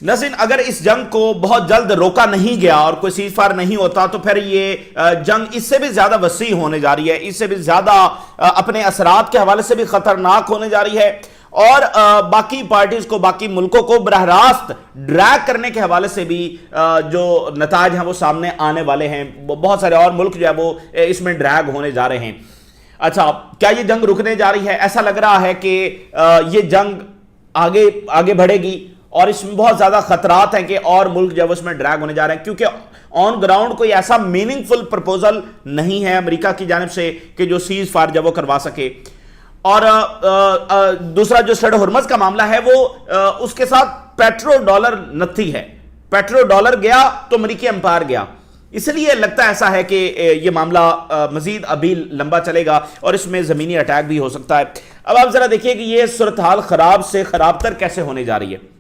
ناظرین اگر اس جنگ کو بہت جلد روکا نہیں گیا اور کوئی سیز فائر نہیں ہوتا تو پھر یہ جنگ اس سے بھی زیادہ وسیع ہونے جا رہی ہے، اس سے بھی زیادہ اپنے اثرات کے حوالے سے بھی خطرناک ہونے جا رہی ہے، اور باقی پارٹیز کو، باقی ملکوں کو براہ راست ڈریگ کرنے کے حوالے سے بھی جو نتائج ہیں وہ سامنے آنے والے ہیں۔ بہت سارے اور ملک جو ہے وہ اس میں ڈریگ ہونے جا رہے ہیں۔ اچھا، کیا یہ جنگ رکنے جا رہی ہے؟ ایسا لگ رہا ہے کہ یہ جنگ آگے بڑھے گی، اور اس میں بہت زیادہ خطرات ہیں کہ اور ملک جو ہے اس میں ڈریگ ہونے جا رہے ہیں، کیونکہ آن گراؤنڈ کوئی ایسا میننگ فل پرپوزل نہیں ہے امریکہ کی جانب سے کہ جو سیز فائر جو وہ کروا سکے۔ اور دوسرا جو اسٹریٹ آف ہرمز کا معاملہ ہے وہ اس کے ساتھ پیٹرو ڈالر نتھی ہے، پیٹرو ڈالر گیا تو امریکی امپائر گیا، اس لیے لگتا ایسا ہے کہ یہ معاملہ مزید ابھی لمبا چلے گا اور اس میں زمینی اٹیک بھی ہو سکتا ہے۔ اب آپ ذرا دیکھیے کہ یہ صورتحال خراب سے خراب تر کیسے ہونے جا رہی ہے۔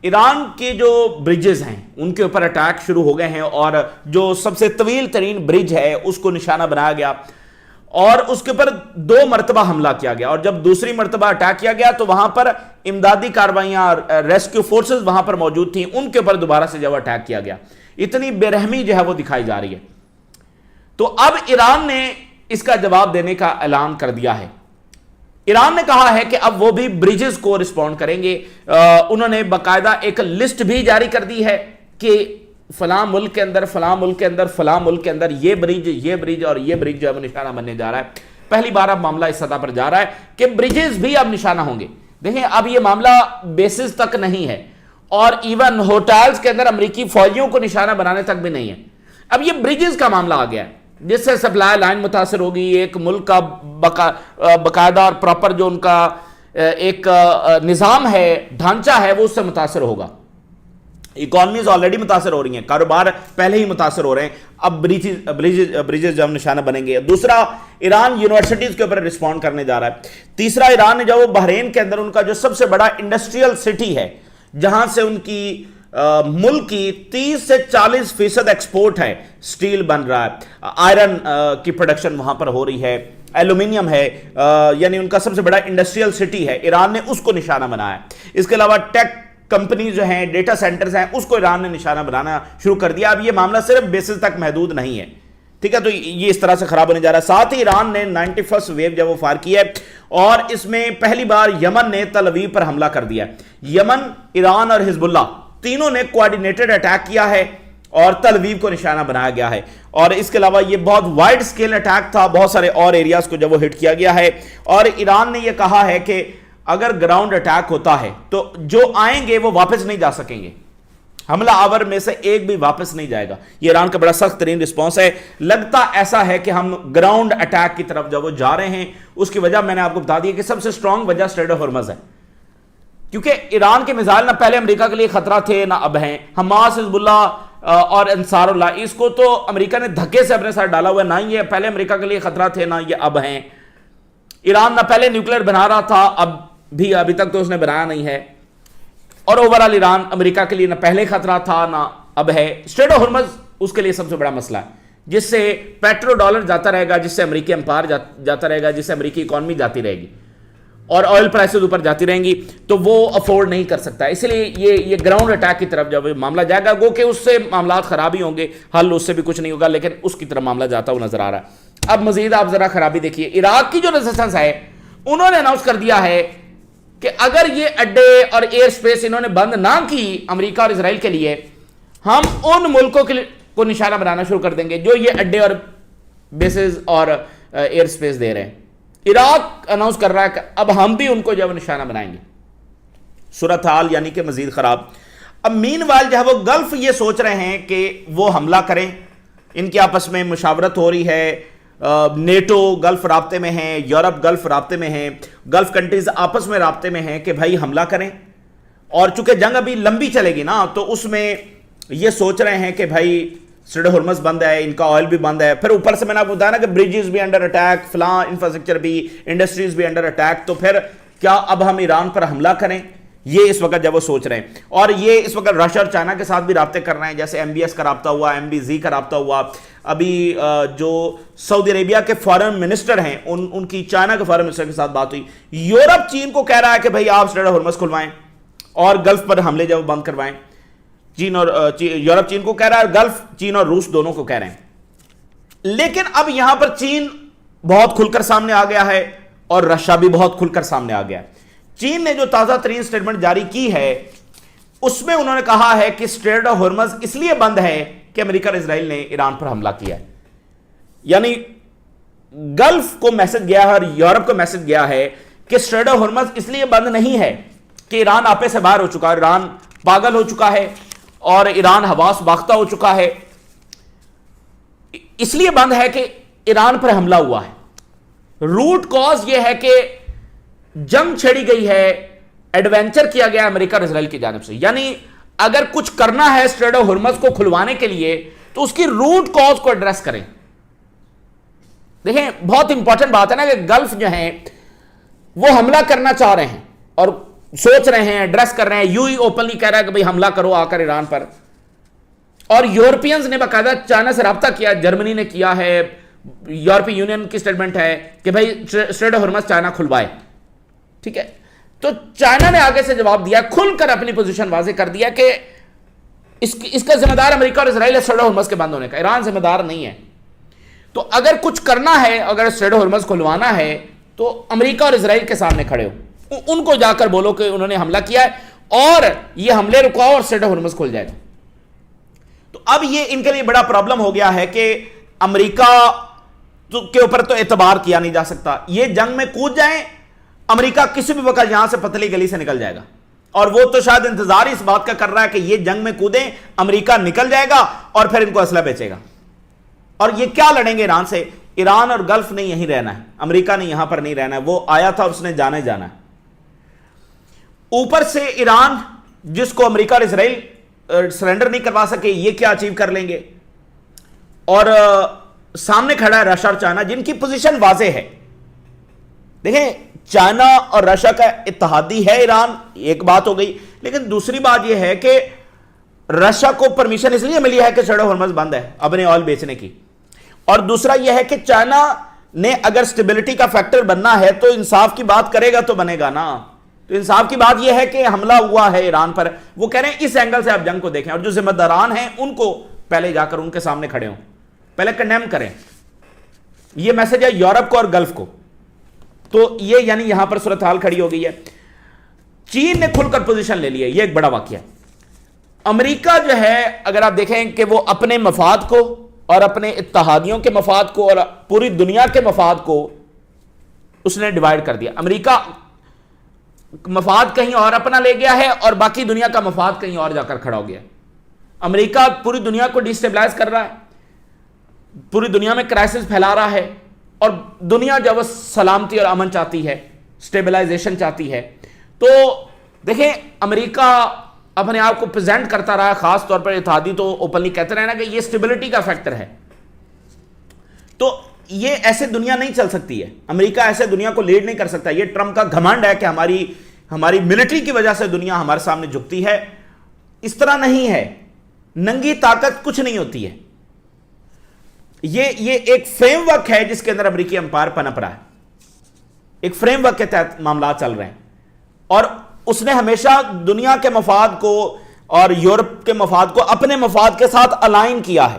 ایران کے جو برجز ہیں ان کے اوپر اٹیک شروع ہو گئے ہیں، اور جو سب سے طویل ترین برج ہے اس کو نشانہ بنایا گیا اور اس کے اوپر 2 مرتبہ حملہ کیا گیا، اور جب دوسری مرتبہ اٹیک کیا گیا تو وہاں پر امدادی کارروائیاں، ریسکیو فورسز وہاں پر موجود تھیں، ان کے اوپر دوبارہ سے جب اٹیک کیا گیا۔ اتنی بے رحمی جو ہے وہ دکھائی جا رہی ہے۔ تو اب ایران نے اس کا جواب دینے کا اعلان کر دیا ہے۔ ایران نے کہا ہے کہ اب وہ بھی بریجز کو رسپونڈ کریں گے۔ انہوں نے باقاعدہ ایک لسٹ بھی جاری کر دی ہے کہ فلاں ملک کے اندر، فلاں ملک کے اندر، فلاں ملک کے اندر یہ برج اور یہ برج جو ہے وہ نشانہ بننے جا رہا ہے۔ پہلی بار اب معاملہ اس سطح پر جا رہا ہے کہ بریجز بھی اب نشانہ ہوں گے۔ دیکھیں اب یہ معاملہ بیسز تک نہیں ہے، اور ایون ہوٹلز کے اندر امریکی فوجیوں کو نشانہ بنانے تک بھی نہیں ہے، اب یہ بریجز کا معاملہ آ گیا ہے، جس سے سپلائی لائن متاثر ہوگی، ایک ملک کا باقاعدہ اور پراپر جو ان کا ایک نظام ہے، ڈھانچہ ہے، وہ اس سے متاثر ہوگا۔ اکانومیز آلریڈی متاثر ہو رہی ہیں، کاروبار پہلے ہی متاثر ہو رہے ہیں، اب بریجز جو ہم نشانہ بنیں گے۔ دوسرا، ایران یونیورسٹیز کے اوپر رسپونڈ کرنے جا رہا ہے۔ تیسرا، ایران جو بحرین کے اندر ان کا جو سب سے بڑا انڈسٹریل سٹی ہے، جہاں سے ان کی ملک کی 30 سے 40% ایکسپورٹ ہے، سٹیل بن رہا ہے، آئرن کی پروڈکشن وہاں پر ہو رہی ہے، ایلومینیم ہے، یعنی ان کا سب سے بڑا انڈسٹریل سٹی ہے، ایران نے اس کو نشانہ بنایا ہے۔ اس کے علاوہ ٹیک کمپنیز جو ہیں، ڈیٹا سینٹرز ہیں، اس کو ایران نے نشانہ بنانا شروع کر دیا۔ اب یہ معاملہ صرف بیسز تک محدود نہیں ہے، ٹھیک ہے، تو یہ اس طرح سے خراب ہونے جا رہا ہے۔ ساتھ ہی ایران نے 91st ویو جب وہ فائر کی ہے، اور اس میں پہلی بار یمن نے تل ابیب پر حملہ کر دیا ہے۔ یمن، ایران اور حزب اللہ تینوں نے کوارڈینیٹڈ اٹیک کیا ہے اور تل ابیب کو نشانہ بنایا گیا ہے، اور اس کے علاوہ یہ بہت وائڈ سکیل اٹیک تھا، بہت سارے اور ایریاز کو جب وہ ہٹ کیا گیا ہے، اور ایران نے یہ کہا ہے کہ اگر گراؤنڈ اٹیک ہوتا ہے تو جو آئیں گے وہ واپس نہیں جا سکیں گے، حملہ آور میں سے ایک بھی واپس نہیں جائے گا۔ یہ ایران کا بڑا سخت ترین رسپانس ہے۔ لگتا ایسا ہے کہ ہم گراؤنڈ اٹیک کی طرف جب وہ جا رہے ہیں، اس کی وجہ میں نے آپ کو بتا دی کہ سب سے سٹرونگ وجہ اسٹریٹ آف ہرمز ہے، کیونکہ ایران کے میزائل نہ پہلے امریکہ کے لیے خطرہ تھے نہ اب ہیں۔ حماس، حزب اللہ اور انصار اللہ، اس کو تو امریکہ نے دھکے سے اپنے ساتھ ڈالا ہوا ہے، نہ یہ پہلے امریکہ کے لیے خطرہ تھے نہ یہ اب ہیں۔ ایران نہ پہلے نیوکلیر بنا رہا تھا، ابھی تک تو اس نے بنایا نہیں ہے، اور اوورال ایران امریکہ کے لیے نہ پہلے خطرہ تھا نہ اب ہے۔ اسٹریٹ آف ہرمز اس کے لیے سب سے بڑا مسئلہ ہے، جس سے پیٹرو ڈالر جاتا رہے گا، جس سے امریکی امپائر جاتا رہے گا، جس سے امریکی اکانومی جاتی رہے گی، اور آئل پرائسز اوپر جاتی رہیں گی، تو وہ افورڈ نہیں کر سکتا۔ اس لیے یہ گراؤنڈ اٹیک کی طرف جب معاملہ جائے گا، گو کہ اس سے معاملات خراب ہی ہوں گے، حل اس سے بھی کچھ نہیں ہوگا، لیکن اس کی طرف معاملہ جاتا ہوا نظر آ رہا ہے۔ اب مزید آپ ذرا خرابی دیکھیے، عراق کی جو ریزسٹنس ہے، انہوں نے اناؤنس کر دیا ہے کہ اگر یہ اڈے اور ایئر سپیس انہوں نے بند نہ کی امریکہ اور اسرائیل کے لیے، ہم ان ملکوں کو نشانہ بنانا شروع کر دیں گے جو یہ اڈے اور بیسز اور ایئر سپیس دے رہے ہیں۔ عراق اناؤنس کر رہا ہے کہ اب ہم بھی ان کو جو نشانہ بنائیں گے۔ صورتحال یعنی کہ مزید خراب۔ اب مین وائل جو ہے وہ گلف یہ سوچ رہے ہیں کہ وہ حملہ کریں، ان کی آپس میں مشاورت ہو رہی ہے، نیٹو گلف رابطے میں ہیں، یورپ گلف رابطے میں ہیں، گلف کنٹریز آپس میں رابطے میں ہیں کہ بھائی حملہ کریں، اور چونکہ جنگ ابھی لمبی چلے گی نا، تو اس میں یہ سوچ رہے ہیں کہ بھائی اسٹریٹ آف ہرمز بند ہے، ان کا آئل بھی بند ہے، پھر اوپر سے میں نے آپ کو بتایا نا کہ بریجز بھی انڈر اٹیک، فلاں انفراسٹرکچر بھی، انڈسٹریز بھی انڈر اٹیک، تو پھر کیا اب ہم ایران پر حملہ کریں؟ یہ اس وقت جب وہ سوچ رہے ہیں، اور یہ اس وقت رشیا اور چائنا کے ساتھ بھی رابطے کر رہے ہیں، جیسے MBS کا رابطہ ہوا، MBZ کا رابطہ ہوا، ابھی جو سعودی عربیہ کے فارن منسٹر ہیں ان کی چائنا کے فارن منسٹر کے ساتھ بات ہوئی۔ یورپ چین کو کہہ رہا ہے کہ بھائی آپ اسٹریٹ آف ہرمز کھلوائیں، اور گلف پر حملے جب بند کروائیں. چین اور یورپ چین کو کہہ رہا ہے, گلف چین اور روس دونوں کو کہہ رہے ہیں. لیکن اب یہاں پر چین بہت کھل کر سامنے آ گیا ہے اور رشیا بھی بہت کھل کر سامنے آ گیا ہے. چین نے جو تازہ ترین سٹیٹمنٹ جاری کی ہے اس میں انہوں نے کہا ہے کہ اسٹریٹ آف ہرمز اس لیے بند ہے کہ امریکہ اور اسرائیل نے ایران پر حملہ کیا ہے. یعنی گلف کو میسج گیا ہے اور یورپ کو میسج گیا ہے کہ اسٹریٹ آف ہرمز اس لیے بند نہیں ہے کہ ایران آپے سے باہر ہو چکا ہے, ایران پاگل ہو چکا ہے اور ایران حواس باختہ ہو چکا ہے. اس لیے بند ہے کہ ایران پر حملہ ہوا ہے. روٹ کاز یہ ہے کہ جنگ چھیڑی گئی ہے, ایڈونچر کیا گیا امریکہ اور اسرائیل کی جانب سے. یعنی اگر کچھ کرنا ہے اسٹریٹ آف ہرمز کو کھلوانے کے لیے تو اس کی روٹ کاز کو ایڈریس کریں. دیکھیں بہت امپورٹنٹ بات ہے نا کہ گلف جو ہیں وہ حملہ کرنا چاہ رہے ہیں اور سوچ رہے ہیں, ایڈریس کر رہے ہیں, یوں ہی اوپنلی کہہ رہا ہے کہ بھئی حملہ کرو آ کر ایران پر. اور یورپینز نے باقاعدہ چائنا سے رابطہ کیا, جرمنی نے کیا ہے, یورپی یونین کی سٹیٹمنٹ ہے کہ بھئی اسٹریٹ آف ہرمز چائنا کھلوائے. ٹھیک ہے, تو چائنا نے آگے سے جواب دیا, کھل کر اپنی پوزیشن واضح کر دیا کہ اس کا ذمہ دار امریکہ اور اسرائیل ہے اسٹریٹ آف ہرمز کے بند ہونے کا, ایران ذمہ دار نہیں ہے. تو اگر کچھ کرنا ہے, اگر اسٹریٹ آف ہرمز کھلوانا ہے تو امریکہ اور اسرائیل کے سامنے کھڑے ہو, ان کو جا کر بولو کہ انہوں نے حملہ کیا ہے اور یہ حملے رکاؤ اور اسٹریٹ آف ہرمز کھل جائے گا. تو اب یہ ان کے لیے بڑا پرابلم ہو گیا ہے کہ امریکہ کے اوپر تو اعتبار کیا نہیں جا سکتا. یہ جنگ میں کود جائیں, امریکہ کسی بھی وقت یہاں سے پتلی گلی سے نکل جائے گا, اور وہ تو شاید انتظار اس بات کا کر رہا ہے کہ یہ جنگ میں کودیں, امریکہ نکل جائے گا اور پھر ان کو اسلحہ بیچے گا. اور یہ کیا لڑیں گے ایران سے؟ ایران اور گلف نے یہیں رہنا ہے, امریکہ نے یہاں پر نہیں رہنا ہے. وہ آیا تھا, اس نے جانا جانا ہے. اوپر سے ایران جس کو امریکہ اور اسرائیل سرنڈر نہیں کروا سکے, یہ کیا اچیو کر لیں گے. اور سامنے کھڑا ہے رشیا اور چائنا جن کی پوزیشن واضح ہے. دیکھیں چائنا اور رشیا کا اتحادی ہے ایران, ایک بات ہو گئی. لیکن دوسری بات یہ ہے کہ رشیا کو پرمیشن اس لیے ملی ہے کہ اسٹریٹ آف ہرمز بند ہے اپنے آئل بیچنے کی. اور دوسرا یہ ہے کہ چائنا نے اگر سٹیبلٹی کا فیکٹر بننا ہے تو انصاف کی بات کرے گا تو بنے گا نا. تو انصاف کی بات یہ ہے کہ حملہ ہوا ہے ایران پر, وہ کہہ رہے ہیں اس اینگل سے آپ جنگ کو دیکھیں, اور جو ذمہ داران ہیں ان کو پہلے جا کر ان کے سامنے کھڑے ہوں, پہلے کنڈیم کریں. یہ میسج ہے یورپ کو اور گلف کو. تو یہ یعنی یہاں پر صورتحال کھڑی ہو گئی ہے. چین نے کھل کر پوزیشن لے لی ہے, یہ ایک بڑا واقعہ ہے. امریکہ جو ہے اگر آپ دیکھیں کہ وہ اپنے مفاد کو اور اپنے اتحادیوں کے مفاد کو اور پوری دنیا کے مفاد کو اس نے ڈیوائیڈ کر دیا. امریکہ مفاد کہیں اور اپنا لے گیا ہے اور باقی دنیا کا مفاد کہیں اور جا کر کھڑا ہو گیا. امریکہ پوری دنیا کو ڈیسٹیبلائز کر رہا ہے, پوری دنیا میں کرائسس پھیلا رہا ہے, اور دنیا جو وہ سلامتی اور امن چاہتی ہے, سٹیبلائزیشن چاہتی ہے. تو دیکھیں امریکہ اپنے آپ کو پریزنٹ کرتا رہا, خاص طور پر اتحادی تو اوپنلی کہتے رہے نا کہ یہ سٹیبلٹی کا فیکٹر ہے. تو یہ ایسے دنیا نہیں چل سکتی ہے, امریکہ ایسے دنیا کو لیڈ نہیں کر سکتا. یہ ٹرمپ کا گھمنڈ ہے کہ ہماری ملٹری کی وجہ سے دنیا ہمارے سامنے جھکتی ہے. اس طرح نہیں ہے, ننگی طاقت کچھ نہیں ہوتی ہے. یہ ایک فریم ورک ہے جس کے اندر امریکی امپائر پنپ رہا ہے, ایک فریم ورک کے تحت معاملات چل رہے ہیں, اور اس نے ہمیشہ دنیا کے مفاد کو اور یورپ کے مفاد کو اپنے مفاد کے ساتھ الائن کیا ہے.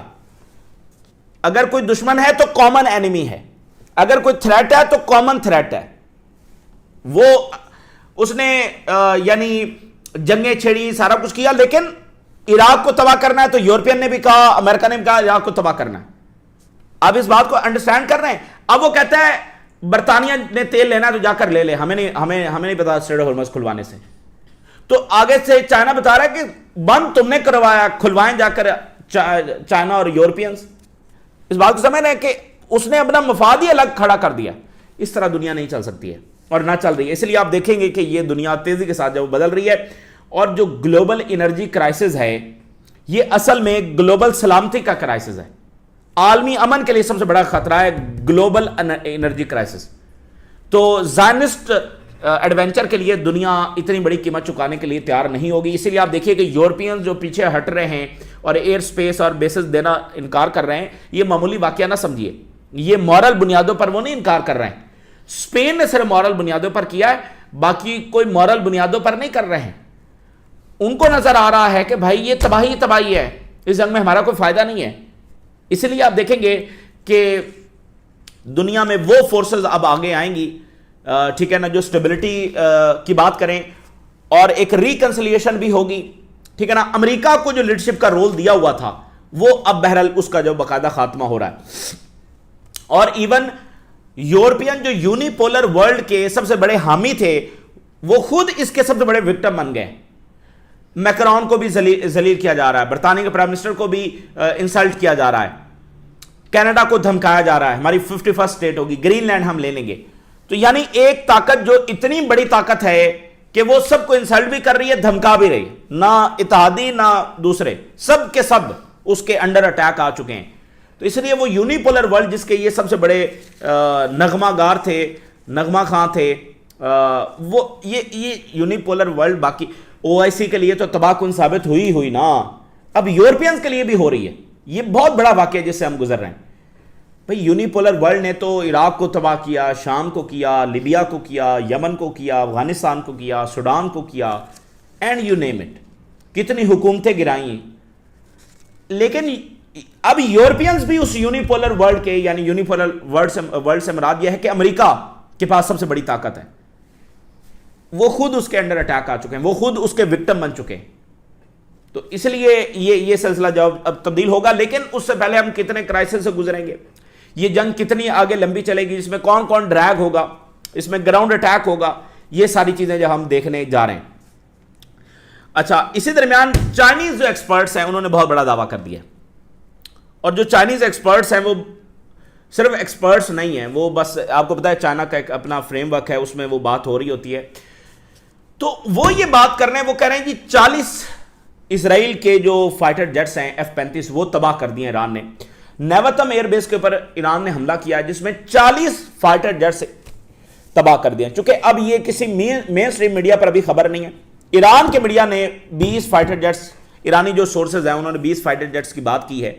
اگر کوئی دشمن ہے تو کامن اینیمی ہے, اگر کوئی تھریٹ ہے تو کامن تھریٹ ہے. وہ اس نے یعنی جنگیں چھیڑی, سارا کچھ کیا, لیکن عراق کو تباہ کرنا ہے تو یورپین نے بھی کہا, امریکہ نے بھی کہا عراق کو تباہ کرنا ہے. آپ اس بات کو انڈرسٹینڈ کر رہے ہیں؟ اب وہ کہتا ہے برطانیہ نے تیل لینا ہے تو جا کر لے لے, ہمیں نہیں پتا اسٹریٹ آف ہرمز کھلوانے سے. تو آگے سے چائنا بتا رہا ہے کہ بند تم نے کروایا, کھلوائیں جا کر چائنا اور یورپینز. اس بات کو سمجھ رہے ہیں کہ اس نے اپنا مفاد ہی الگ کھڑا کر دیا. اس طرح دنیا نہیں چل سکتی ہے اور نہ چل رہی ہے. اس لیے آپ دیکھیں گے کہ یہ دنیا تیزی کے ساتھ جب بدل رہی ہے, اور جو گلوبل انرجی کرائسس ہے یہ اصل میں گلوبل سلامتی کا کرائسس ہے. عالمی امن کے لیے سب سے بڑا خطرہ ہے گلوبل انرجی کرائسس. تو زائنسٹ ایڈونچر کے لیے دنیا اتنی بڑی قیمت چکانے کے لیے تیار نہیں ہوگی. اسی لیے آپ دیکھیے کہ یورپین جو پیچھے ہٹ رہے ہیں اور ایئر سپیس اور بیسز دینا انکار کر رہے ہیں, یہ معمولی واقعہ نہ سمجھیے. یہ مورل بنیادوں پر وہ نہیں انکار کر رہے ہیں. اسپین نے صرف مورل بنیادوں پر کیا ہے, باقی کوئی مورل بنیادوں پر نہیں کر رہے ہیں. ان کو نظر آ رہا ہے کہ بھائی یہ تباہی تباہی ہے، اس جنگ میں ہمارا کوئی فائدہ نہیں ہے. اس لیے آپ دیکھیں گے کہ دنیا میں وہ فورسز اب آگے آئیں گی، ٹھیک ہے نا، جو سٹیبلٹی کی بات کریں اور ایک ریکنسلیشن بھی ہوگی، ٹھیک ہے نا. امریکہ کو جو لیڈرشپ کا رول دیا ہوا تھا وہ اب بہرحال اس کا جو باقاعدہ خاتمہ ہو رہا ہے. اور ایون یورپین جو یونیپولر ورلڈ کے سب سے بڑے حامی تھے وہ خود اس کے سب سے بڑے وکٹم بن گئے. میکرون کو بھی ذلیل کیا جا رہا ہے، برطانیہ کے پرائم منسٹر کو بھی انسلٹ کیا جا رہا ہے، کینیڈا کو دھمکایا جا رہا ہے ہماری 51 اسٹیٹ ہوگی، گرین لینڈ ہم لے لیں گے. تو یعنی ایک طاقت جو اتنی بڑی طاقت ہے کہ وہ سب کو انسلٹ بھی کر رہی ہے، دھمکا بھی رہی ہے، نہ اتحادی نہ دوسرے، سب کے سب اس کے انڈر اٹیک آ چکے ہیں. تو اس لیے وہ یونیپولر ورلڈ جس کے یہ سب سے بڑے نغمہ گار تھے، نغمہ خاں تھے، وہ یہ یونیپولر ورلڈ باقی OIC کے لیے تو تباہ کن ثابت ہوئی نا، اب یورپینز کے لیے بھی ہو رہی ہے. یہ بہت بڑا واقعہ جس سے ہم گزر رہے ہیں. بھئی یونیپولر ورلڈ نے تو عراق کو تباہ کیا، شام کو کیا، لیبیا کو کیا، یمن کو کیا، افغانستان کو کیا، سوڈان کو کیا، اینڈ یو نیم اٹ، کتنی حکومتیں گرائیں. لیکن اب یورپینز بھی اس یونیپولر ورلڈ کے، یعنی یونیپولر ورلڈ سے مراد یہ ہے کہ امریکہ کے پاس سب سے بڑی طاقت ہے، وہ خود اس کے انڈر اٹیک آ چکے ہیں، وہ خود اس کے وکٹم بن چکے ہیں. تو اس لیے یہ سلسلہ جب اب تبدیل ہوگا. لیکن اس سے پہلے ہم کتنے کرائسس سے گزریں گے، یہ جنگ کتنی آگے لمبی چلے گی، اس میں کون کون ڈریگ ہوگا، اس میں گراؤنڈ اٹیک ہوگا، یہ ساری چیزیں جو ہم دیکھنے جا رہے ہیں. اچھا، اسی درمیان چائنیز جو ایکسپرٹس ہیں انہوں نے بہت بڑا دعویٰ کر دیا، اور جو چائنیز ایکسپرٹس ہیں وہ صرف ایکسپرٹس نہیں ہیں، وہ بس آپ کو پتا ہے چائنا کا ایک اپنا فریم ورک ہے، اس میں وہ بات ہو رہی ہوتی ہے. تو وہ یہ بات کر رہے ہیں، وہ کہہ رہے ہیں جی 40 اسرائیل کے جو فائٹر جیٹس ہیں F-35 وہ تباہ کر دیے ایران نے. نیوتم ایئر بیس کے اوپر ایران نے حملہ کیا جس میں 40 فائٹر جیٹس تباہ کر دیا. چونکہ اب یہ کسی مین اسٹریم میڈیا پر ابھی خبر نہیں ہے، ایران کے میڈیا نے 20 فائٹر جیٹس، ایرانی جو سورسز ہیں انہوں نے 20 فائٹر جیٹس کی بات کی ہے.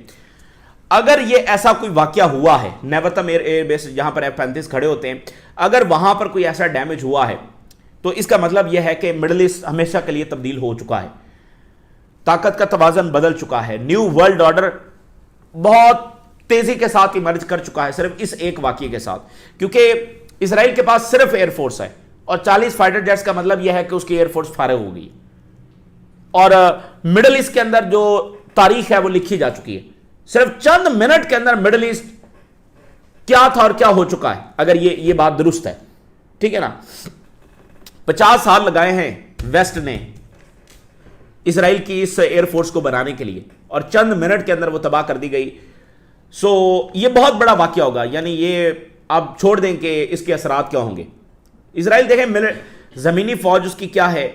اگر یہ ایسا کوئی واقعہ ہوا ہے، نیوتم ایئر بیس جہاں پر F-35 کھڑے ہوتے ہیں، اگر وہاں پر کوئی ایسا ڈیمیج ہوا ہے تو اس کا مطلب یہ ہے کہ مڈل ایسٹ ہمیشہ کے لیے تبدیل ہو چکا ہے، طاقت کا توازن بدل چکا ہے، نیو ورلڈ آرڈر بہت تیزی کے ساتھ ایمرج کر چکا ہے صرف اس ایک واقعے کے ساتھ. کیونکہ اسرائیل کے پاس صرف ایئر فورس ہے اور 40 فائٹر جیٹس کا مطلب یہ ہے کہ اس کی ایئر فورس فارغ ہو گئی، اور مڈل ایسٹ کے اندر جو تاریخ ہے وہ لکھی جا چکی ہے. صرف چند منٹ کے اندر مڈل ایسٹ کیا تھا اور کیا ہو چکا ہے، اگر یہ بات درست ہے، ٹھیک ہے نا. 50 سال لگائے ہیں ویسٹ نے اسرائیل کی اس ایئر فورس کو بنانے کے لیے، اور چند منٹ کے اندر وہ تباہ کر دی گئی. سو یہ بہت بڑا واقعہ ہوگا، یعنی یہ آپ چھوڑ دیں کہ اس کے اثرات کیا ہوں گے. اسرائیل دیکھیں زمینی فوج اس کی کیا ہے،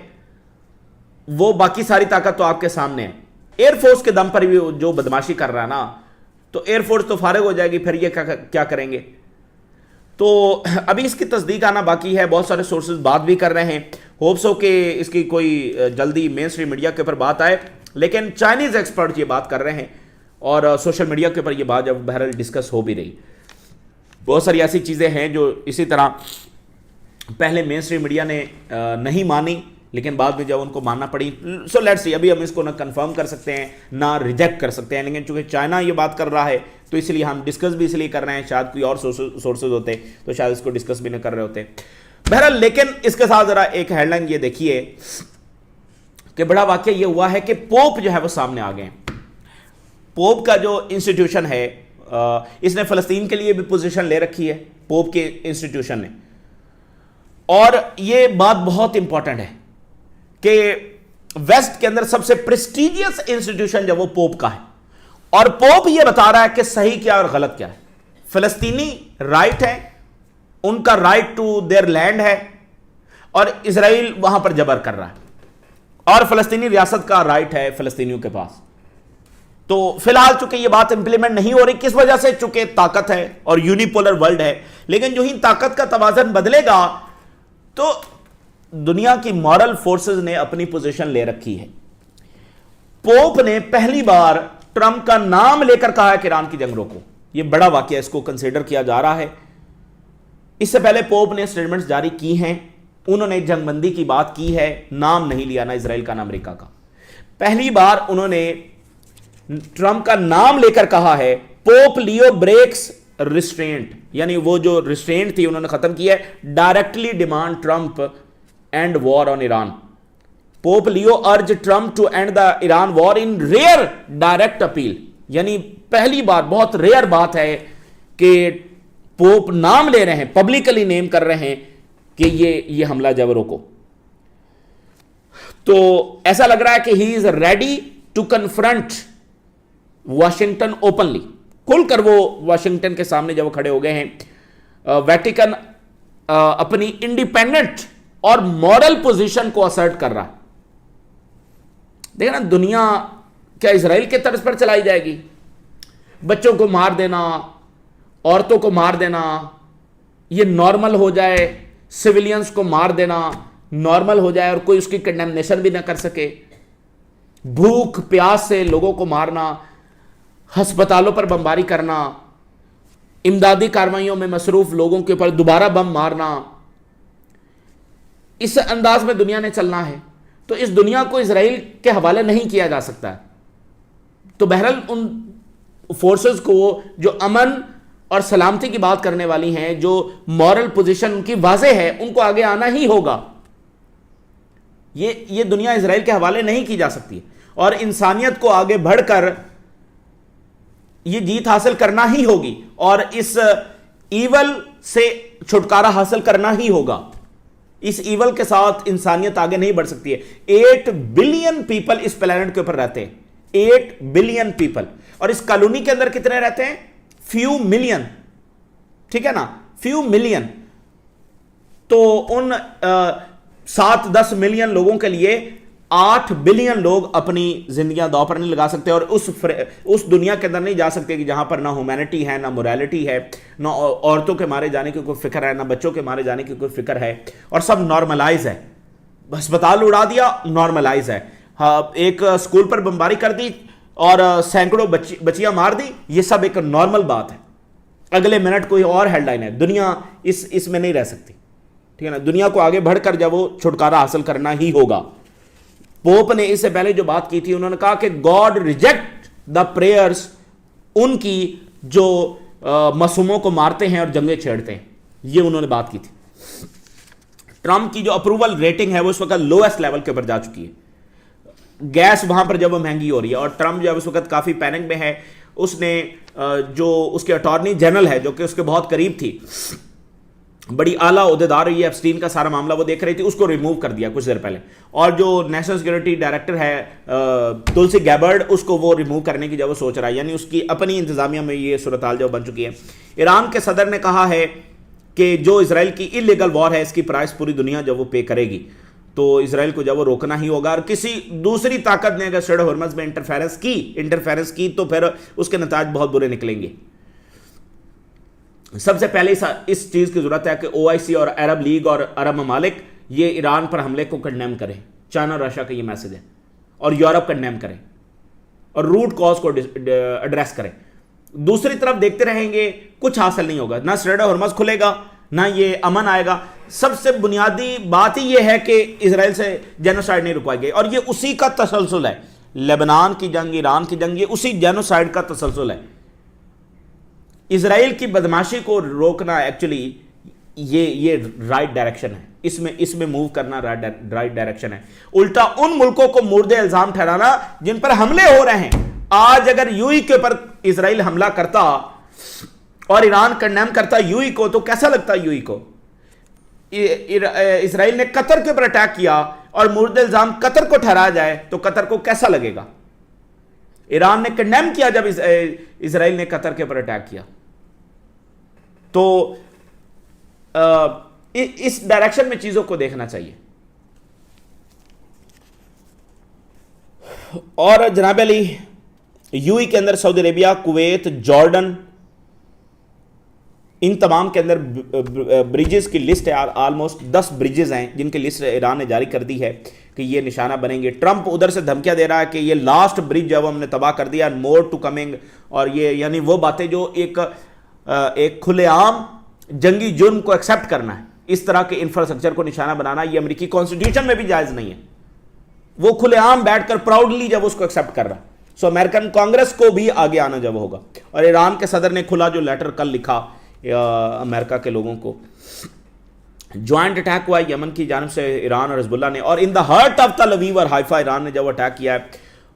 وہ باقی ساری طاقت تو آپ کے سامنے ہے. ایئر فورس کے دم پر بھی جو بدماشی کر رہا ہے نا، تو ایئر فورس تو فارغ ہو جائے گی، پھر یہ کیا کریں گے. تو ابھی اس کی تصدیق آنا باقی ہے، بہت سارے سورسز بات بھی کر رہے ہیں، ہوپس ہو کہ اس کی کوئی جلدی مین اسٹریم میڈیا کے اوپر بات آئے. لیکن چائنیز ایکسپرٹ یہ بات کر رہے ہیں، اور سوشل میڈیا کے اوپر یہ بات جب بہرحال ڈسکس ہو بھی رہی. بہت ساری ایسی چیزیں ہیں جو اسی طرح پہلے مین اسٹریم میڈیا نے نہیں مانی، لیکن بعد میں جب ان کو ماننا پڑی. سو لیٹس سی، ابھی ہم اس کو نہ کنفرم کر سکتے ہیں نہ ریجیکٹ کر سکتے ہیں، لیکن چونکہ چائنا یہ بات کر رہا ہے تو اس لیے ہم ڈسکس بھی اس لیے کر رہے ہیں. شاید کوئی اور سورسز ہوتے تو شاید اس کو ڈسکس بھی نہ کر رہے ہوتے. بہرحال لیکن اس کے ساتھ ذرا ایک ہیڈ لائن یہ دیکھیے کہ بڑا واقعہ یہ ہوا ہے کہ پوپ جو ہے وہ سامنے آ گئے. پوپ کا جو انسٹیٹیوشن ہے، اس نے فلسطین کے لیے بھی پوزیشن لے رکھی ہے پوپ کے انسٹیٹیوشن نے. اور یہ بات بہت امپورٹنٹ ہے کہ ویسٹ کے اندر سب سے پریسٹیجیس انسٹیٹیوشن جو وہ پوپ کا ہے، اور پوپ یہ بتا رہا ہے کہ صحیح کیا اور غلط کیا ہے. فلسطینی رائٹ ہے، ان کا رائٹ ٹو دیئر لینڈ ہے، اور اسرائیل وہاں پر جبر کر رہا ہے، اور فلسطینی ریاست کا رائٹ ہے فلسطینیوں کے پاس. تو فی الحال چونکہ یہ بات امپلیمنٹ نہیں ہو رہی، کس وجہ سے؟ چونکہ طاقت ہے اور یونیپولر ورلڈ ہے. لیکن جو ہی طاقت کا توازن بدلے گا تو دنیا کی مورل فورسز نے اپنی پوزیشن لے رکھی ہے. پوپ نے پہلی بار ٹرمپ کا نام لے کر کہا ہے کہ ایران کی جنگ روکو. یہ بڑا واقعہ، اس کو کنسیڈر کیا جا رہا ہے. اس سے پہلے پوپ نے سٹیٹمنٹس جاری کی ہیں انہوں نے جنگ بندی کی بات کی ہے، نام نہیں لیا نہ اسرائیل کا نہ امریکہ کا. پہلی بار انہوں نے ٹرمپ کا نام لے کر کہا ہے پوپ لیو بریکس ریسٹرینٹ، یعنی وہ جو ریسٹرینٹ تھی انہوں نے ختم کی ہے. Directly demand Trump end war on Iran. Pope Leo urge Trump to end the Iran war in rare direct appeal. یعنی پہلی بار، بہت ریئر بات ہے کہ پوپ نام لے رہے ہیں، پبلکلی نیم کر رہے ہیں کہ یہ حملہ جب روکو. تو ایسا لگ رہا ہے کہ he is ready to confront Washington openly. کھل کر وہ واشنگٹن کے سامنے جب وہ کھڑے ہو گئے ہیں. ویٹیکن اپنی انڈیپینڈنٹ اور مورل پوزیشن کو اسرٹ کر رہا ہے. دیکھیں نا، دنیا کیا اسرائیل کے طرز پر چلائی جائے گی؟ بچوں کو مار دینا، عورتوں کو مار دینا، یہ نارمل ہو جائے. سویلینز کو مار دینا نارمل ہو جائے اور کوئی اس کی کنڈیمنیشن بھی نہ کر سکے. بھوک پیاس سے لوگوں کو مارنا، ہسپتالوں پر بمباری کرنا، امدادی کارروائیوں میں مصروف لوگوں کے اوپر دوبارہ بم مارنا، اس انداز میں دنیا نے چلنا ہے. تو اس دنیا کو اسرائیل کے حوالے نہیں کیا جا سکتا ہے. تو بہرحال ان فورسز کو جو امن اور سلامتی کی بات کرنے والی ہیں، جو مورل پوزیشن ان کی واضح ہے، ان کو آگے آنا ہی ہوگا. یہ دنیا اسرائیل کے حوالے نہیں کی جا سکتی، اور انسانیت کو آگے بڑھ کر یہ جیت حاصل کرنا ہی ہوگی اور اس ایول سے چھٹکارا حاصل کرنا ہی ہوگا. اس ایول کے ساتھ انسانیت آگے نہیں بڑھ سکتی ہے. 8 بلین پیپل اس پلانٹ کے اوپر رہتے ہیں. 8 بلین پیپل. اور اس کالونی کے اندر کتنے رہتے ہیں؟ Few million. ٹھیک ہے نا، فیو ملین. تو ان 7-10 ملین لوگوں کے لیے 8 بلین لوگ اپنی زندگیاں داؤ پر نہیں لگا سکتے، اور اس دنیا کے اندر نہیں جا سکتے کہ جہاں پر نہ ہیومینٹی ہے، نہ موریلٹی ہے، نہ عورتوں کے مارے جانے کی کوئی فکر ہے، نہ بچوں کے مارے جانے کی کوئی فکر ہے، اور سب نارملائز ہے. ہسپتال اڑا دیا، نارملائز ہے. ایک اسکول پر بمباری کر دی اور سینکڑوں بچیاں مار دی، یہ سب ایک نارمل بات ہے. اگلے منٹ کوئی اور ہیڈ لائن ہے. دنیا اس میں نہیں رہ سکتی. ٹھیک ہے نا، دنیا کو آگے بڑھ کر جب وہ چھٹکارا حاصل کرنا ہی ہوگا. پوپ نے اس سے پہلے جو بات کی تھی، انہوں نے کہا کہ گاڈ ریجیکٹ دا پریئرز ان کی جو معصوموں کو مارتے ہیں اور جنگیں چھیڑتے ہیں. یہ انہوں نے بات کی تھی. ٹرمپ کی جو اپروول ریٹنگ ہے وہ اس وقت لویسٹ لیول کے اوپر جا چکی ہے. گیس وہاں پر جب وہ مہنگی ہو رہی ہے، اور ٹرمپ جو اس وقت کافی پینک میں ہے. اس نے جو اس کے اٹارنی جنرل ہے، جو کہ اس کے بہت قریب تھی، بڑی اعلیٰ عہدیدار ہوئی ہے، ایپسٹین کا سارا معاملہ وہ دیکھ رہی تھی، اس کو ریموو کر دیا کچھ دیر پہلے. اور جو نیشنل سیکورٹی ڈائریکٹر ہے تلسی گیبرڈ، اس کو وہ ریموو کرنے کی جب وہ سوچ رہا ہے. یعنی اس کی اپنی انتظامیہ میں یہ صورتحال جو بن چکی ہے. ایران کے صدر نے کہا ہے کہ جو اسرائیل کی انلیگل وار ہے، اس کی پرائس پوری دنیا جب وہ پے کرے گی. تو اسرائیل کو جب وہ روکنا ہی ہوگا. اور کسی دوسری طاقت نے اگر اسٹریٹ آف ہارمز میں انٹرفیرنس کی تو پھر اس کے نتائج بہت برے نکلیں گے. سب سے پہلے اس چیز کی ضرورت ہے کہ OIC اور عرب لیگ اور عرب ممالک یہ ایران پر حملے کو کنڈیم کریں. چائنا اور رشیا کا یہ میسج ہے. اور یورپ کنڈیم کریں اور روٹ کاز کو ایڈریس کریں. دوسری طرف دیکھتے رہیں گے، کچھ حاصل نہیں ہوگا. نہ اسٹریٹ آف ہارمز کھلے گا، نہ یہ امن آئے گا. سب سے بنیادی بات ہی یہ ہے کہ اسرائیل سے جینوسائیڈ نہیں رکوائی گئی. اور یہ اسی کا تسلسل ہے. لبنان کی جنگ، ایران کی جنگ، یہ اسی جینوسائیڈ کا تسلسل ہے. اسرائیل کی بدماشی کو روکنا ایکچولی یہ رائٹ ڈائریکشن ہے. اس میں موو کرنا رائٹ ڈائریکشن ہے. الٹا ان ملکوں کو مورد الزام ٹھہرانا جن پر حملے ہو رہے ہیں. آج اگر UAE کے اوپر اسرائیل حملہ کرتا اور ایران کنڈیم کرتا UAE کو، تو کیسا لگتا UAE کو؟ اسرائیل نے قطر کے اوپر اٹیک کیا اور مورد الزام قطر کو ٹھہرایا جائے تو قطر کو کیسا لگے گا؟ ایران نے کنڈیم کیا جب اسرائیل نے قطر کے اوپر اٹیک کیا. تو اس ڈائریکشن میں چیزوں کو دیکھنا چاہیے. اور جناب علی، UAE کے اندر سعودی عربیہ، کویت، جارڈن، ان تمام کے اندر بریجز کی لسٹ ہے. آلموسٹ 10 بریجز ہیں جن کی لسٹ ایران نے جاری کر دی ہے کہ یہ نشانہ بنیں گے. ٹرمپ ادھر سے دھمکیاں دے رہا ہے کہ یہ لاسٹ برج جب ہم نے تباہ کر دیا، مور ٹو کمنگ. اور یہ یعنی وہ باتیں جو ایک کھلے عام جنگی جرم کو ایکسیپٹ کرنا ہے. اس طرح کے انفراسٹرکچر کو نشانہ بنانا یہ امریکی کانسٹیٹیوشن میں بھی جائز نہیں ہے. وہ کھلے عام بیٹھ کر پراؤڈلی جب اس کو ایکسپٹ کر رہا. سو امریکن کانگریس کو بھی آگے آنا جب ہوگا. اور ایران کے صدر نے کھلا جو لیٹر کل لکھا امریکہ کے لوگوں کو. جوائنٹ اٹیک ہوا یمن کی جانب سے ایران اور حزب اللہ نے, اور ان دا ہارٹ آف تل اویو اور حیفا ایران نے جب اٹیک کیا ہے,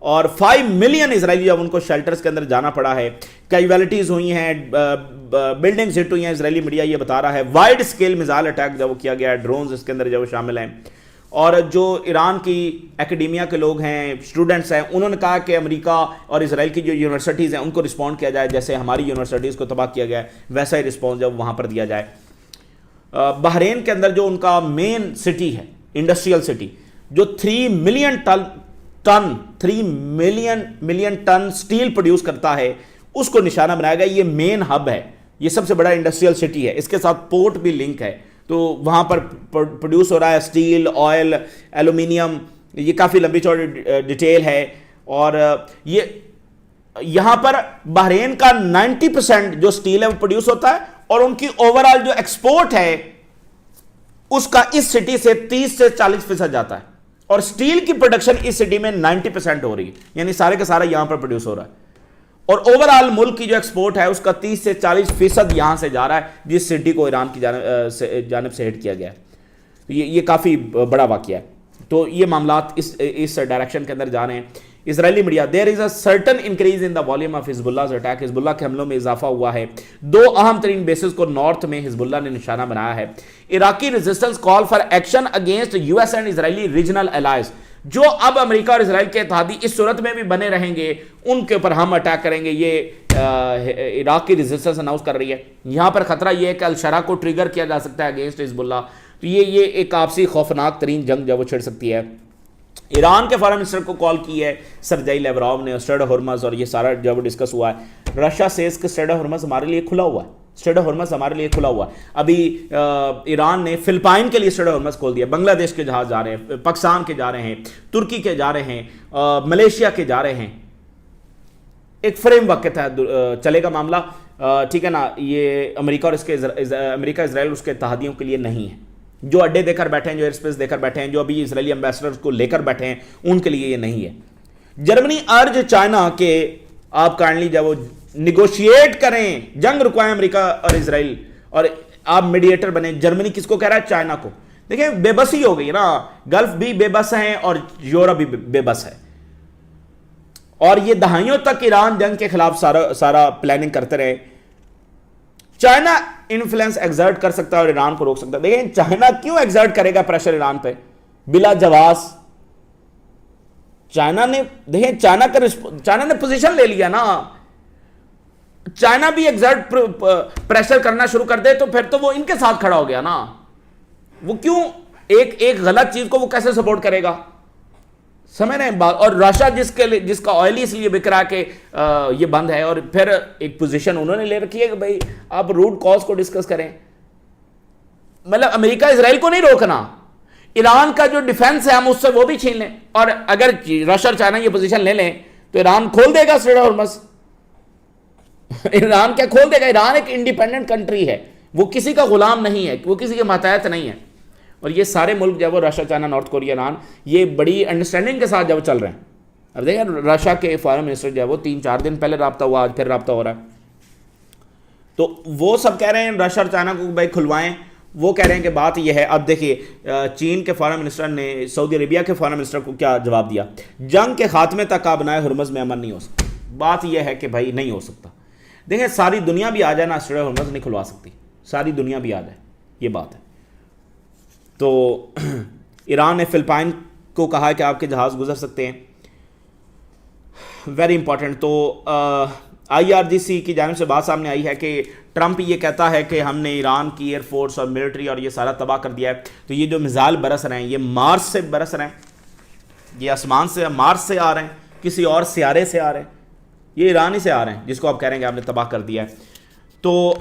اور 5 ملین اسرائیلی جب ان کو شیلٹرز کے اندر جانا پڑا ہے. کیجویلٹیز ہوئی ہیں, بلڈنگز ہٹ ہوئی ہیں. اسرائیلی میڈیا یہ بتا رہا ہے وائڈ اسکیل میزائل اٹیک جب وہ کیا گیا ہے, ڈرونز اس کے اندر جب شامل ہیں. اور جو ایران کی اکیڈیمیا کے لوگ ہیں, اسٹوڈنٹس ہیں, انہوں نے کہا کہ امریکہ اور اسرائیل کی جو یونیورسٹیز ہیں ان کو رسپونڈ کیا جائے, جیسے ہماری یونیورسٹیز کو تباہ کیا گیا ہے ویسا ہی رسپانس جب وہاں پر دیا جائے. بحرین کے اندر جو ان کا مین سٹی ہے, انڈسٹریل سٹی, جو 3 ملین ٹن سٹیل پروڈیوس کرتا ہے, اس کو نشانہ بنایا گیا. یہ مین ہب ہے, یہ سب سے بڑا انڈسٹریل سٹی ہے, اس کے ساتھ پورٹ بھی لنک ہے. تو وہاں پر پروڈیوس ہو رہا ہے اسٹیل, آئل, ایلومینیم. یہ کافی لمبی چوڑی ڈیٹیل ہے. اور یہ یہاں پر بحرین کا 90% جو اسٹیل ہے وہ پروڈیوس ہوتا ہے, اور ان کی اوورآل جو ایکسپورٹ ہے اس کا اس سٹی سے 30 سے 40% جاتا ہے. اور اسٹیل کی پروڈکشن اس سٹی میں 90% ہو رہی ہے, یعنی سارے کا سارا یہاں پر پروڈیوس ہو رہا ہے. اور اوورآل ملک کی جو ایکسپورٹ ہے اس کا 30 سے 40% یہاں سے جا رہا ہے, جس سٹی کو ایران کی جانب سے ہٹ کیا گیا ہے. یہ کافی بڑا واقعہ ہے. تو یہ معاملات اس ڈائریکشن کے اندر جا رہے ہیں. اسرائیلی media, there is a certain increase in the volume of Hezbollah attack. حزب اللہ کے حملوں میں اضافہ ہوا ہے. 2 اہم ترین بیسز کو نارتھ میں حزب اللہ نے نشانہ بنایا ہے. عراقی resistance call for action against U S and Israeli regional allies. جو اب امریکہ اور اسرائیل کے اتحادی اس صورت میں بھی بنے رہیں گے, ان کے اوپر ہم اٹیک کریں گے. یہ عراق کی ریزسٹنس اناؤنس کر رہی ہے. یہاں پر خطرہ یہ ہے کہ الشرح کو ٹریگر کیا جا سکتا ہے اگینسٹ حزب اللہ. تو یہ ایک آپسی خوفناک ترین جنگ جو وہ چھڑ سکتی ہے. ایران کے فارن منسٹر کو کال کی ہے سرجائی لیوراو نے, اسٹریٹ آف ہرمز, اور یہ سارا جب ڈسکس ہوا ہے. رشیا سیز کہ اسٹریٹ آف ہرمز ہمارے لیے کھلا ہوا ہے. اسٹریٹ آف ہرمز ہمارے لیے کھلا ہوا ہے. ابھی ایران نے فلپائن کے لیے اسٹریٹ آف ہرمز کھول دیا. بنگلہ دیش کے جہاز جا رہے ہیں, پاکستان کے جا رہے ہیں, ترکی کے جا رہے ہیں, ملیشیا کے جا رہے ہیں. ایک فریم ورک کے تحت چلے گا معاملہ, ٹھیک ہے نا. یہ امریکہ اور امریکہ اسرائیل اس کے اتحادیوں کے لیے نہیں ہے. جو اڈے دے کر بیٹھے ہیں, جو ایئر اسپیس دے کر بیٹھے ہیں, جو ابھی اسرائیلی امبیسڈرز کو لے کر بیٹھے ہیں, ان کے لیے یہ نہیں ہے. جرمنی ارج چائنا کہ آپ کائنڈلی جب وہ نیگوشیٹ کریں, جنگ رکوائیں امریکہ اور اسرائیل, اور آپ میڈیٹر بنیں. جرمنی کس کو کہہ رہا ہے؟ چائنا کو. دیکھیں بے بسی ہو گئی نا, گلف بھی بے بس ہیں اور یورپ بھی بے بس ہے. اور یہ دہائیوں تک ایران جنگ کے خلاف سارا پلاننگ کرتے رہے. چائنا انفلوئنس ایگزرٹ کر سکتا ہے اور ایران کو روک سکتا ہے. دیکھیں چائنا کیوں ایگزرٹ کرے گا پریشر ایران پہ بلا جواز؟ چائنا نے, دیکھیں چائنا نے پوزیشن لے لیا نا. چائنا بھی ایگزرٹ پریشر کرنا شروع کر دے تو پھر تو وہ ان کے ساتھ کھڑا ہو گیا نا. وہ کیوں ایک غلط چیز کو وہ کیسے سپورٹ کرے گا؟ سمجھ رہے ہیں بات. اور رشیا جس کا آئل اس لیے بک رہا کہ یہ بند ہے, اور پھر ایک پوزیشن انہوں نے لے رکھی ہے کہ بھائی آپ روٹ کاز کو ڈسکس کریں. مطلب امریکہ اسرائیل کو نہیں روکنا, ایران کا جو ڈیفنس ہے ہم اس سے وہ بھی چھین لیں. اور اگر رشیا اور چائنا یہ پوزیشن لے لیں تو ایران کھول دے گا اسٹریٹ آف ہرمز. ایران کیا کھول دے گا؟ ایران ایک انڈیپینڈنٹ کنٹری ہے, وہ کسی کا غلام نہیں ہے, وہ کسی کے ماتحت نہیں ہے. اور یہ سارے ملک جب وہ Russia, China, north Korea, Iran, یہ بڑی انڈرسٹینڈنگ کے ساتھ جب چل رہے ہیں. اب دیکھیں رشیا کے فارن منسٹر جو ہے وہ 3-4 دن پہلے رابطہ ہوا, آج پھر رابطہ ہو رہا ہے. تو وہ سب کہہ رہے ہیں رشیا اور چائنا کو بھائی کھلوائیں. وہ کہہ رہے ہیں کہ بات یہ ہے. اب دیکھیے چین کے فارن منسٹر نے سعودی عربیہ کے فارن منسٹر کو کیا جواب دیا؟ جنگ کے خاتمے تک آبنائے ہرمز میں امن نہیں ہو سکتا. بات یہ ہے کہ بھائی نہیں ہو سکتا. دیکھیں ساری دنیا بھی آ جائے نا, اسٹریٹ آف ہرمز نہیں کھلوا سکتی. ساری دنیا بھی آ جائے, یہ بات ہے. تو ایران نے فلپائن کو کہا کہ آپ کے جہاز گزر سکتے ہیں. Very important. تو IRGC کی جانب سے بات سامنے آئی ہے کہ ٹرمپ یہ کہتا ہے کہ ہم نے ایران کی ایئر فورس اور ملٹری اور یہ سارا تباہ کر دیا ہے. تو یہ جو میزائل برس رہے ہیں یہ مارس سے برس رہے ہیں, یہ آسمان سے, مارس سے آ رہے ہیں, کسی اور سیارے سے آ رہے ہیں, یہ ایران ہی سے آ رہے ہیں جس کو آپ کہہ رہے ہیں کہ آپ نے تباہ کر دیا ہے. تو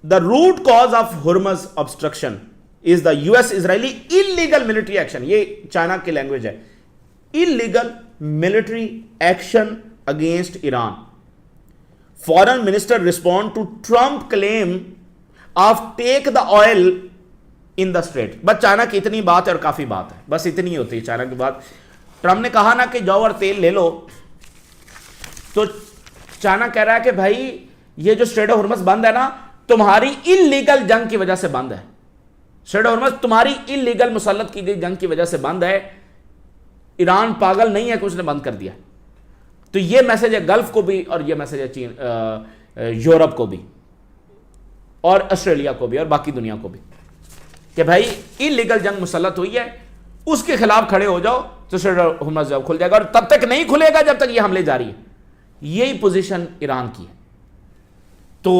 the root cause of Hormuz obstruction is the US Israeli illegal military action. یہ چائنا کی لینگویج ہے. illegal military action against Iran. Foreign minister respond to Trump claim of take the oil in the strait. بس China کی اتنی بات ہے اور کافی بات ہے, بس اتنی ہوتی ہے چائنا کی بات. ٹرمپ نے کہا نا کہ جاؤ اور تیل لے لو, تو چائنا کہہ رہا ہے کہ بھائی یہ جو اسٹریٹ آف ہرمز بند ہے نا, تمہاری انلیگل جنگ کی وجہ سے بند ہے. اسٹریٹ آف ہرمز تمہاری انلیگل مسلط کی گئی جنگ کی وجہ سے بند ہے. ایران پاگل نہیں ہے کہ اس نے بند کر دیا. تو یہ میسج ہے گلف کو بھی, اور یہ میسج ہے چین, یورپ کو بھی, اور آسٹریلیا کو بھی, اور باقی دنیا کو بھی, کہ بھائی انلیگل جنگ مسلط ہوئی ہے, اس کے خلاف کھڑے ہو جاؤ تو اسٹریٹ آف ہرمز کھل جائے گا, اور تب تک نہیں کھلے گا جب تک یہ حملے جاری ہیں. یہی پوزیشن ایران کی ہے. تو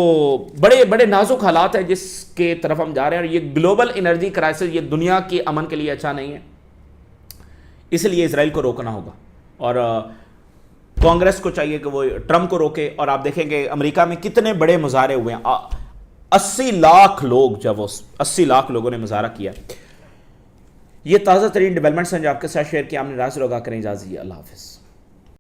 بڑے بڑے نازک حالات ہیں جس کے طرف ہم جا رہے ہیں, اور یہ گلوبل انرجی کرائسس یہ دنیا کے امن کے لیے اچھا نہیں ہے. اس لیے اسرائیل کو روکنا ہوگا, اور کانگریس کو چاہیے کہ وہ ٹرمپ کو روکے. اور آپ دیکھیں کہ امریکہ میں کتنے بڑے مظاہرے ہوئے ہیں, 80 لاکھ لوگ, جب وہ 80 لاکھ لوگوں نے مظاہرہ کیا. یہ تازہ ترین ڈیولپمنٹس ہیں جو آپ کے ساتھ شیئر کیا ہم نے. راز روگا کریں اجازت, اللہ حافظ.